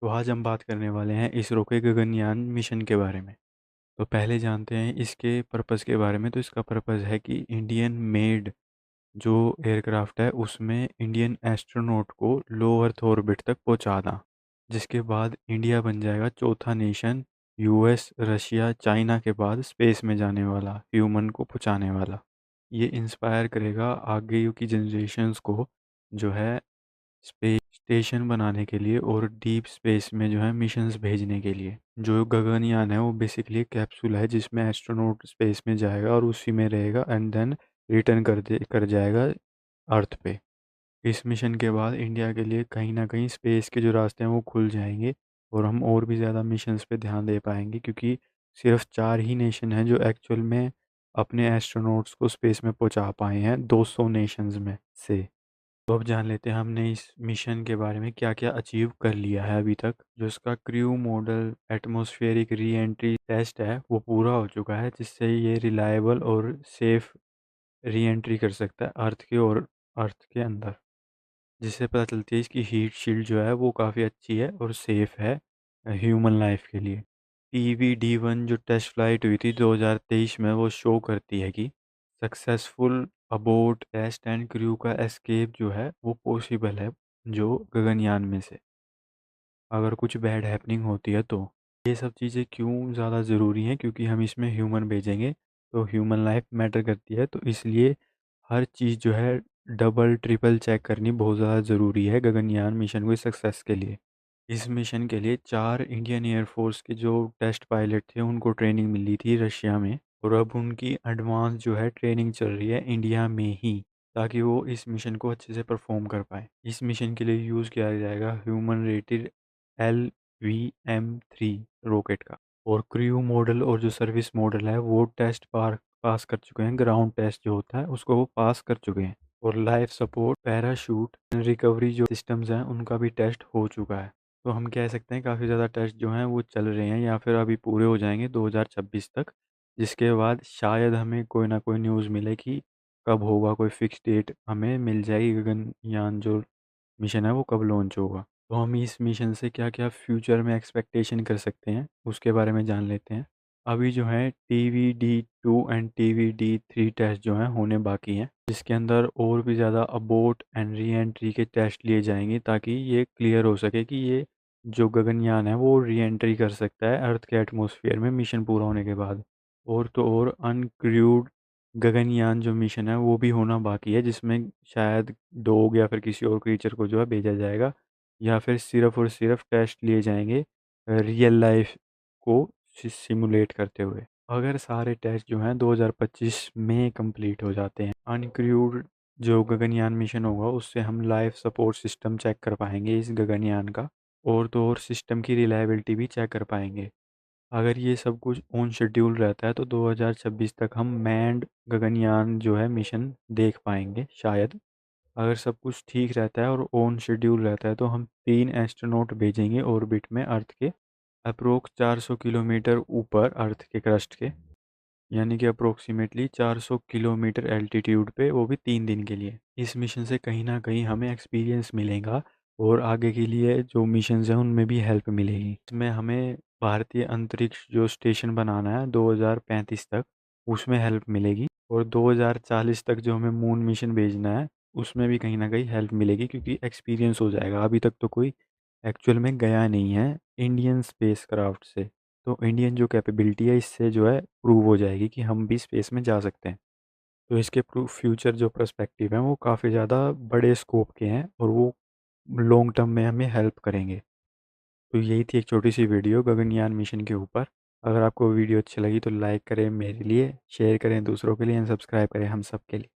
तो आज हम बात करने वाले हैं इसरो के गगनयान मिशन के बारे में। तो पहले जानते हैं इसके पर्पज़ के बारे में। तो इसका पर्पज़ है कि इंडियन मेड जो एयरक्राफ्ट है उसमें इंडियन एस्ट्रोनॉट को लो अर्थ ऑर्बिट तक पहुंचाना, जिसके बाद इंडिया बन जाएगा चौथा नेशन यूएस, रशिया, चाइना के बाद स्पेस में जाने वाला, ह्यूमन को पहुंचाने वाला। ये इंस्पायर करेगा आगे की जनरेशन्स को, जो है स्पेस स्टेशन बनाने के लिए और डीप स्पेस में जो है मिशंस भेजने के लिए। जो गगनयान है वो बेसिकली कैप्सूल है जिसमें एस्ट्रोनॉट स्पेस में जाएगा और उसी में रहेगा एंड देन रिटर्न कर जाएगा अर्थ पे। इस मिशन के बाद इंडिया के लिए कहीं ना कहीं स्पेस के जो रास्ते हैं वो खुल जाएंगे और हम और भी ज़्यादा मिशंस पे ध्यान दे पाएंगे, क्योंकि सिर्फ 4 ही नेशन हैं जो एक्चुअल में अपने एस्ट्रोनॉट्स को स्पेस में पहुंचा पाए हैं 200 नेशंस में से। तो अब जान लेते हैं हमने इस मिशन के बारे में क्या क्या अचीव कर लिया है अभी तक। जो इसका crew model atmospheric re entry test है वो पूरा हो चुका है, जिससे ये रिलायबल और सेफ री एंट्री कर सकता है अर्थ के अंदर, जिससे पता चलती है इसकी हीट शील्ड जो है वो काफ़ी अच्छी है और सेफ है ह्यूमन लाइफ के लिए। TVD-1 जो टेस्ट फ्लाइट हुई थी 2023 में, वो शो करती है कि successful abort test and crew का एस्केप जो है वो पॉसिबल है, जो गगनयान में से अगर कुछ बैड हैपनिंग होती है तो। ये सब चीज़ें क्यों ज़्यादा ज़रूरी हैं, क्योंकि हम इसमें ह्यूमन भेजेंगे तो ह्यूमन लाइफ मैटर करती है, तो इसलिए हर चीज़ जो है डबल ट्रिपल चेक करनी बहुत ज़्यादा ज़रूरी है गगनयान मिशन की सक्सेस के लिए। इस मिशन के लिए 4 इंडियन एयरफोर्स के जो टेस्ट पायलट थे उनको ट्रेनिंग मिली थी रशिया में, और अब उनकी एडवांस जो है ट्रेनिंग चल रही है इंडिया में ही, ताकि वो इस मिशन को अच्छे से परफॉर्म कर पाए। इस मिशन के लिए यूज़ किया जाएगा ह्यूमन रेटेड LVM-3 रॉकेट का, और क्रू मॉडल और जो सर्विस मॉडल है वो टेस्ट पास कर चुके हैं। ग्राउंड टेस्ट जो होता है उसको वो पास कर चुके हैं, और लाइफ सपोर्ट, पैराशूट, रिकवरी जो सिस्टम्स हैं उनका भी टेस्ट हो चुका है। तो हम कह सकते हैं काफ़ी ज़्यादा टेस्ट जो हैं वो चल रहे हैं या फिर अभी पूरे हो जाएंगे 2026 तक, जिसके बाद शायद हमें कोई ना कोई न्यूज़ मिले कि कब होगा, कोई फिक्स डेट हमें मिल जाएगी गगनयान जो मिशन है वो कब लॉन्च होगा। तो हम इस मिशन से क्या क्या फ्यूचर में एक्सपेक्टेशन कर सकते हैं उसके बारे में जान लेते हैं। अभी जो है TVD-2 एंड TVD-3 टेस्ट जो हैं होने बाकी हैं, जिसके अंदर और भी ज़्यादा अबोर्ट एंड री एंट्री के टेस्ट लिए जाएंगे, ताकि ये क्लियर हो सके कि ये जो गगनयान है वो री एंट्री कर सकता है अर्थ के एटमॉस्फेयर में मिशन पूरा होने के बाद। और तो और अनक्रूड गगनयान जो मिशन है वो भी होना बाकी है, जिसमें शायद डॉग या फिर किसी और क्रीचर को जो है भेजा जाएगा, या फिर सिर्फ और सिर्फ टेस्ट लिए जाएंगे रियल लाइफ को सिमुलेट करते हुए। अगर सारे टेस्ट जो हैं 2025 में कंप्लीट हो जाते हैं, अनक्रूड जो गगनयान मिशन होगा उससे हम लाइफ सपोर्ट सिस्टम चेक कर पाएंगे इस गगनयान का, और तो और सिस्टम की रिलायबिलिटी भी चेक कर पाएंगे। अगर ये सब कुछ ऑन शेड्यूल रहता है तो 2026 तक हम मैंड गगनयान जो है मिशन देख पाएंगे शायद। अगर सब कुछ ठीक रहता है और ऑन शेड्यूल रहता है तो हम 3 एस्ट्रोनॉट भेजेंगे ऑर्बिट में अर्थ के अप्रोक्स 400 किलोमीटर ऊपर अर्थ के क्रस्ट के, यानी कि अप्रोक्सीमेटली 400 किलोमीटर एल्टीट्यूड पे, वो भी 3 दिन के लिए। इस मिशन से कहीं ना कहीं हमें एक्सपीरियंस मिलेगा और आगे के लिए जो मिशंस हैं उनमें भी हेल्प मिलेगी। इसमें हमें भारतीय अंतरिक्ष जो स्टेशन बनाना है 2035 तक, उसमें हेल्प मिलेगी, और 2040 तक जो हमें मून मिशन भेजना है उसमें भी कहीं ना कहीं हेल्प मिलेगी, क्योंकि एक्सपीरियंस हो जाएगा। अभी तक तो कोई एक्चुअल में गया नहीं है इंडियन स्पेस क्राफ्ट से, तो इंडियन जो कैपेबिलिटी है इससे जो है प्रूव हो जाएगी कि हम भी स्पेस में जा सकते हैं। तो इसके फ्यूचर जो पर्सपेक्टिव हैं वो काफ़ी ज़्यादा बड़े स्कोप के हैं, और वो लॉन्ग टर्म में हमें हेल्प करेंगे। तो यही थी एक छोटी सी वीडियो गगनयान मिशन के ऊपर। अगर आपको वीडियो अच्छी लगी तो लाइक करें मेरे लिए, शेयर करें दूसरों के लिए एंड सब्सक्राइब करें हम सब के लिए।